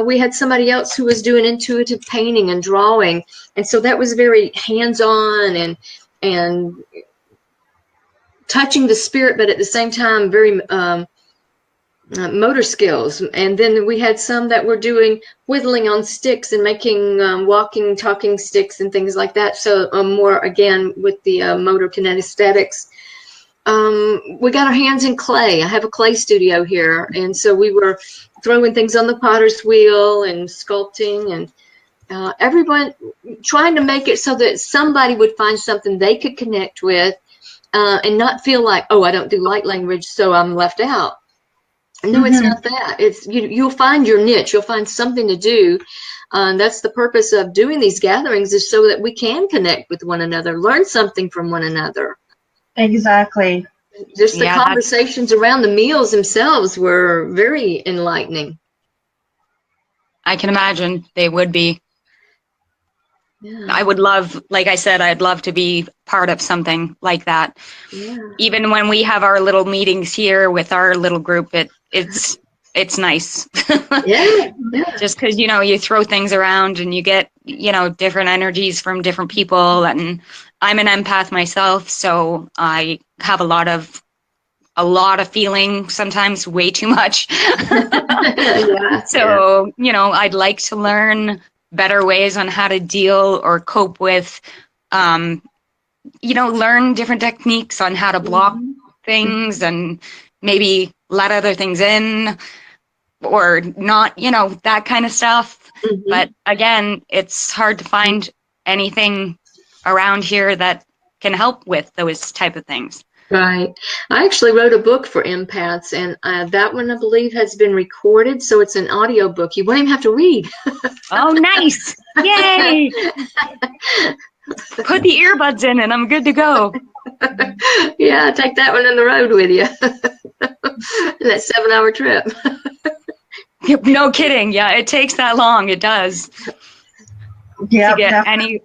We had somebody else who was doing intuitive painting and drawing. And so that was very hands-on and touching the spirit, but at the same time, very motor skills. And then we had some that were doing whittling on sticks and making walking, talking sticks and things like that. So more, again, with the motor kinesthetics. We got our hands in clay. I have a clay studio here. And so we were throwing things on the potter's wheel and sculpting, and everyone trying to make it so that somebody would find something they could connect with and not feel like, oh, I don't do light language, so I'm left out. No, it's not that. It's you'll find your niche. You'll find something to do. That's the purpose of doing these gatherings, is so that we can connect with one another, learn something from one another. Exactly. Just the conversations around the meals themselves were very enlightening. I can imagine they would be. Yeah. I would love, like I said, I'd love to be part of something like that. Yeah. Even when we have our little meetings here with our little group, it's nice. Yeah. Just because, you throw things around and you get, different energies from different people. And I'm an empath myself, so I have a lot of feeling, sometimes way too much. So, I'd like to learn better ways on how to deal or cope with, learn different techniques on how to block things and maybe let other things in or not, that kind of stuff. But again, it's hard to find anything around here that can help with those type of things. Right. I actually wrote a book for empaths, and that one, I believe, has been recorded, so it's an audio book. You won't even have to read. Oh, nice. Yay. Put the earbuds in and I'm good to go. Yeah, take that one on the road with you. That 7-hour trip. No kidding. Yeah, it takes that long. It does. Yeah. To get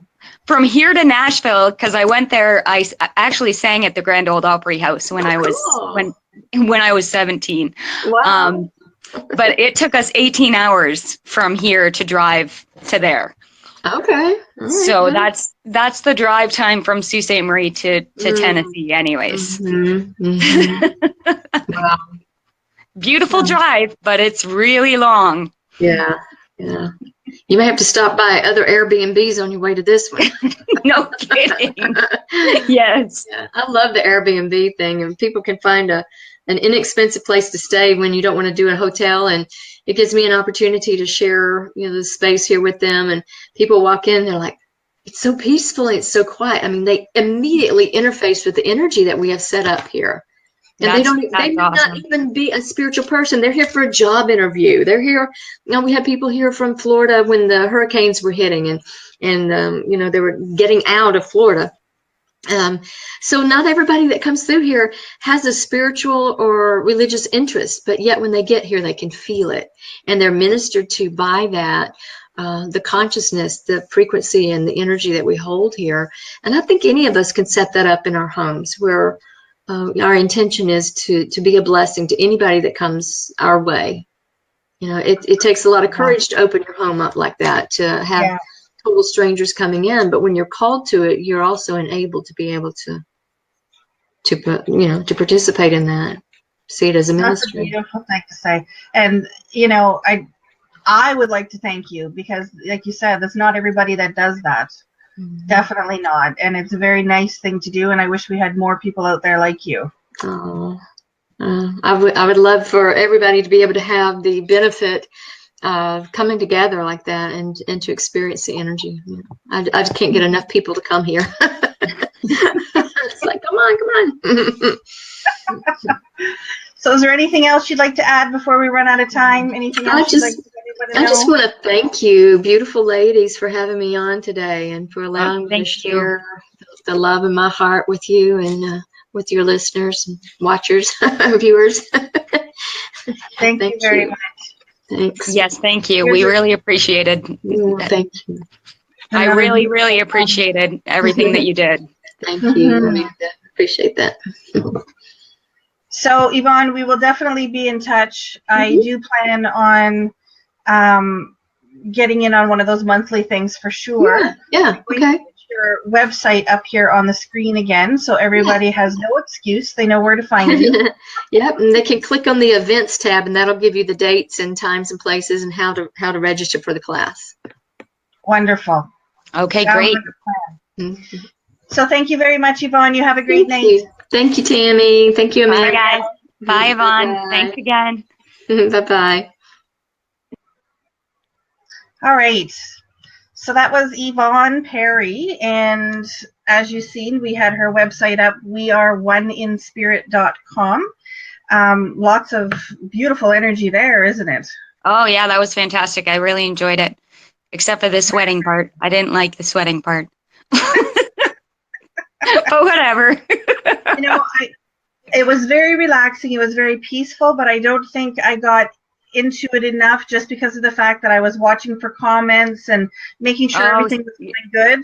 from here to Nashville, because I went there. I actually sang at the Grand Ole Opry House when I was when I was 17. Wow. But it took us 18 hours from here to drive to there. Okay. Right, so that's the drive time from Sault Ste. Marie to Tennessee, anyways. Wow. Beautiful drive, but it's really long. Yeah. You may have to stop by other Airbnbs on your way to this one. No kidding. Yes. Yeah, I love the Airbnb thing, and people can find an inexpensive place to stay when you don't want to do a hotel, and it gives me an opportunity to share, the space here with them. And people walk in, they're like, it's so peaceful, it's so quiet. I mean, they immediately interface with the energy that we have set up here. And they may not even be a spiritual person. They're here for a job interview. They're here. We had people here from Florida when the hurricanes were hitting, and they were getting out of Florida. So not everybody that comes through here has a spiritual or religious interest, but yet when they get here, they can feel it, and they're ministered to by that. The consciousness, the frequency, and the energy that we hold here. And I think any of us can set that up in our homes, where our intention is to be a blessing to anybody that comes our way. It takes a lot of courage to open your home up like that, to have total strangers coming in. But when you're called to it, you're also enabled to be able to participate in that. See it as a ministry. That's a beautiful thing to say. And I would like to thank you, because, like you said, that's not everybody that does that. Definitely not. And it's a very nice thing to do, and I wish we had more people out there like you. Oh, I would love for everybody to be able to have the benefit of coming together like that and to experience the energy. I just can't get enough people to come here. It's like, come on. So is there anything else you'd like to add before we run out of time? Anything else you'd like to let I everybody just know? want to thank you, beautiful ladies, for having me on today and for Oh, allowing me to thank you. share the love in my heart with you and with your listeners and watchers, viewers. Thank you very much. Thanks. Yes, thank you. Here's We a- really appreciated Mm, thank you. I Another really, beautiful really appreciated everything that you did. Thank you. I Mhm. mean, I appreciate that. So, Yvonne, we will definitely be in touch. I Mhm. do plan on getting in on one of those monthly things for sure. Yeah. I'm going to Okay. put your website up here on the screen again, so everybody has no excuse. They know where to find you. Yep, and they can click on the events tab, and that'll give you the dates and times and places and how to register for the class. Wonderful. Okay, Sounds great. like a plan. Mhm. So thank you very much, Yvonne. You have a great Thank night. you. Thank you, Tammy. Thank you, Bye, Amanda. guys. Bye, Yvonne. Thanks again. Bye-bye. All right. So that was Yvonne Perry, and as you've seen, we had her website up, weareoneinspirit.com. Lots of beautiful energy there, isn't it? Oh, yeah, that was fantastic. I really enjoyed it, except for the sweating part. I didn't like the sweating part. But whatever. You know, it was very relaxing. It was very peaceful, but I don't think I got into it enough just because of the fact that I was watching for comments and making sure Oh, everything was going good.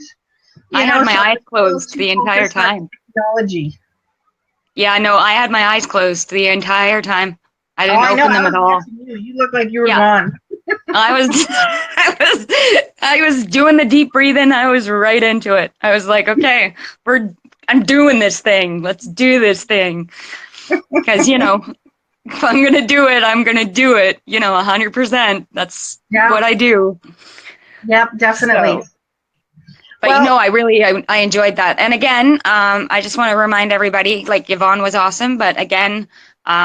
I had my So I eyes was a little closed too the entire focused on time. technology. Yeah, no, I had my eyes closed the entire time. I Oh, didn't I know. open I them was at all. guessing you. You look like you were Yeah, gone. I was, I was doing the deep breathing. I was right into it. I was like, okay, I'm doing this thing. Let's do this thing. Because, if I'm going to do it, I'm going to do it, 100%. That's Yeah. what I do. Yep, definitely. So, but Well, I enjoyed that. And again, I just want to remind everybody, like Yvonne was awesome, but again,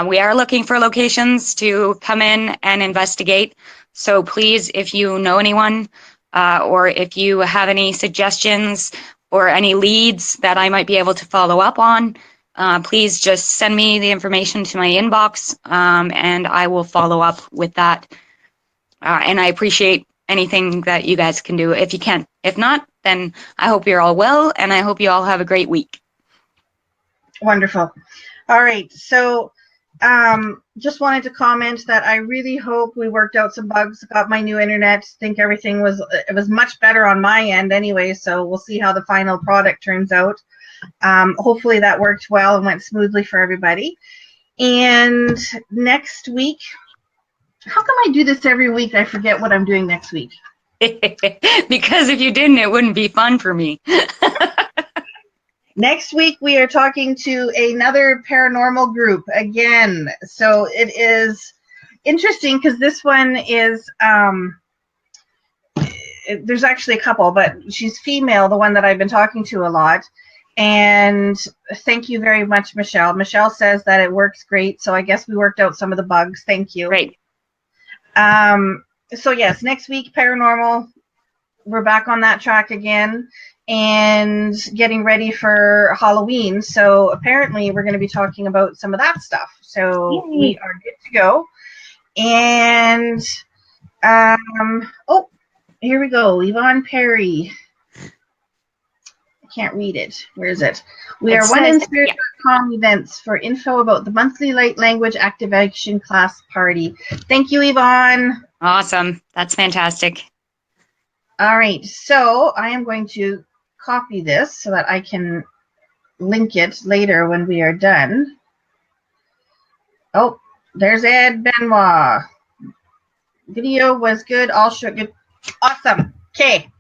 we are looking for locations to come in and investigate. So please, if you know anyone, or if you have any suggestions or any leads that I might be able to follow up on, please just send me the information to my inbox, and I will follow up with that. And I appreciate anything that you guys can do if you can. If not, then I hope you're all well, and I hope you all have a great week. wonderful. All right. So just wanted to comment that I really hope we worked out some bugs, got my new internet. Think everything was much better on my end anyway, so we'll see how the final product turns out. Hopefully that worked well and went smoothly for everybody. And next week, how come I do this every week? I forget what I'm doing next week. Because if you didn't, it wouldn't be fun for me. Next week, we are talking to another paranormal group again. So it is interesting because this one is, there's actually a couple, but she's female, the one that I've been talking to a lot. And thank you very much, Michelle. Michelle says that it works great. So I guess we worked out some of the bugs. Thank you. Great. So yes, next week, paranormal. We're back on that track again and getting ready for Halloween. So apparently we're going to be talking about some of that stuff. So Yay. we are good to go. And here we go. Yvonne Perry. I can't read it. Where is it? We It are says, oneinspirit.com events for info about the monthly light language activation class party. Thank you, Yvonne. Awesome. That's fantastic. All right, so I am going to copy this so that I can link it later when we are done. Oh, there's Ed Benoit. Video was good. All show good. Awesome. Okay.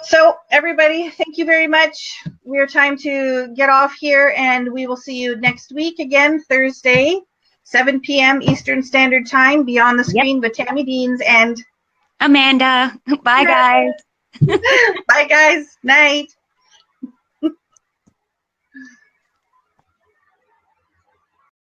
So everybody, thank you very much. We are time to get off here, and we will see you next week again, Thursday, 7 p.m. Eastern Standard Time, Beyond the Screen with Tammy Deans and Amanda. Bye, guys. Bye, guys. Night.